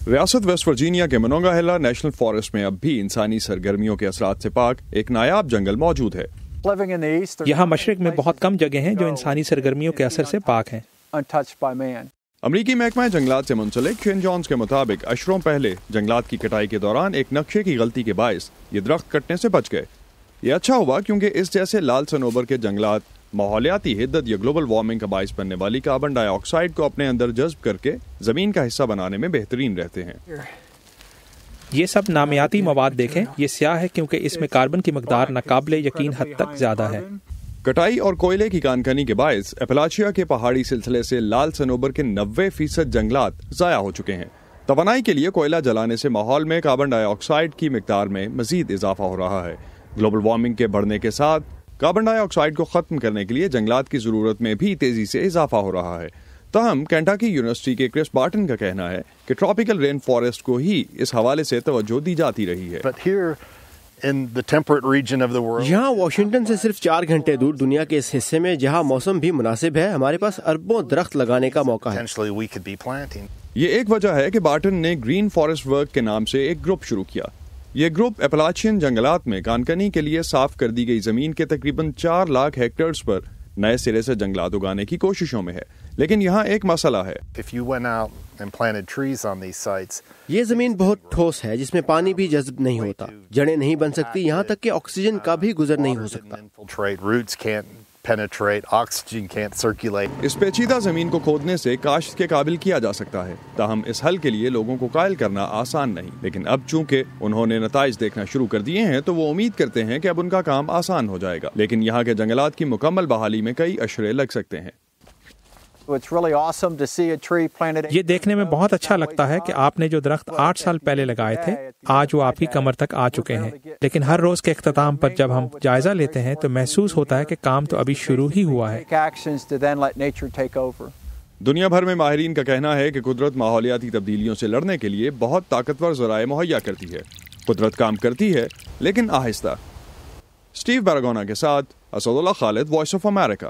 ریاست West Virginia کے منونگاہیلا national forest میں اب بھی انسانی سرگرمیوں کے اثرات سے پاک ایک نایاب جنگل موجود ہے۔ یہاں مشرق میں بہت کم جگہ ہیں جو انسانی سرگرمیوں کے اثر سے پاک ہیں۔ امریکی محکمہ جنگلات سے منسلک شین جونز کے مطابق اشروں پہلے جنگلات کی کٹائی کے دوران ایک نقشے کی غلطی کے باعث یہ درخت کٹنے سے بچ گئے۔ یہ اچھا ہوا کیونکہ اس جیسے لال صنوبر کے جنگلات ماحولیاتی حدت یا گلوبل وارمنگ کا باعث بننے والی کاربن ڈائی آکسائیڈ کو اپنے اندر جذب کر کے زمین کا حصہ بنانے میں بہترین رہتے ہیں۔ یہ سب نامیاتی مواد دیکھیں، یہ سیاہ ہے کیونکہ اس میں کاربن کی مقدار ناقابل یقین حد تک زیادہ ہے۔ کٹائی اور کوئلے کی کانکنی کے باعث اپلاچیا کے پہاڑی سلسلے سے لال صنوبر کے 90% جنگلات ضائع ہو چکے ہیں۔ توانائی کے لیے کوئلہ جلانے سے ماحول میں کاربن ڈائی آکسائیڈ کی مقدار میں مزید اضافہ ہو رہا ہے۔ گلوبل وارمنگ کے بڑھنے کے ساتھ کاربن ڈائی آکسائیڈ کو ختم کرنے کے لیے جنگلات کی ضرورت میں بھی تیزی سے اضافہ ہو رہا ہے۔ تاہم کینٹاکی یونیورسٹی کے کرس بارٹن کا کہنا ہے کہ ٹراپیکل رین فارسٹ کو ہی اس حوالے سے توجہ دی جاتی رہی ہے۔ یہاں واشنگٹن سے صرف 4 گھنٹے دور دنیا کے اس حصے میں جہاں موسم بھی مناسب ہے، ہمارے پاس اربوں درخت لگانے کا موقع ہے۔ یہ ایک وجہ ہے کہ بارٹن نے گرین فارسٹ ورک کے نام سے ایک گروپ شروع کیا۔ یہ گروپ اپلاچین جنگلات میں کانکنی کے لیے صاف کر دی گئی زمین کے تقریباً 4 لاکھ ہیکٹرز پر نئے سرے سے جنگلات اگانے کی کوششوں میں ہے، لیکن یہاں ایک مسئلہ ہے۔ یہ زمین بہت ٹھوس ہے جس میں پانی بھی جذب نہیں ہوتا، جڑیں نہیں بن سکتی، یہاں تک کہ آکسیجن کا بھی گزر نہیں ہو سکتا۔ اس پیچیدہ زمین کو کھودنے سے کاشت کے قابل کیا جا سکتا ہے، تاہم اس حل کے لیے لوگوں کو قائل کرنا آسان نہیں۔ لیکن اب چونکہ انہوں نے نتائج دیکھنا شروع کر دیے ہیں تو وہ امید کرتے ہیں کہ اب ان کا کام آسان ہو جائے گا، لیکن یہاں کے جنگلات کی مکمل بحالی میں کئی اشرے لگ سکتے ہیں۔ یہ دیکھنے میں بہت اچھا لگتا ہے کہ آپ نے جو درخت 8 سال پہلے لگائے تھے آج وہ آپ کی کمر تک آ چکے ہیں، لیکن ہر روز کے اختتام پر جب ہم جائزہ لیتے ہیں تو محسوس ہوتا ہے کہ کام تو ابھی شروع ہی ہوا ہے۔ دنیا بھر میں ماہرین کا کہنا ہے کہ قدرت ماحولیاتی تبدیلیوں سے لڑنے کے لیے بہت طاقتور ذرائع مہیا کرتی ہے۔ قدرت کام کرتی ہے لیکن آہستہ۔ اسٹیو بیراگونا کے ساتھ اسد اللہ خالد، وائس آف امریکہ۔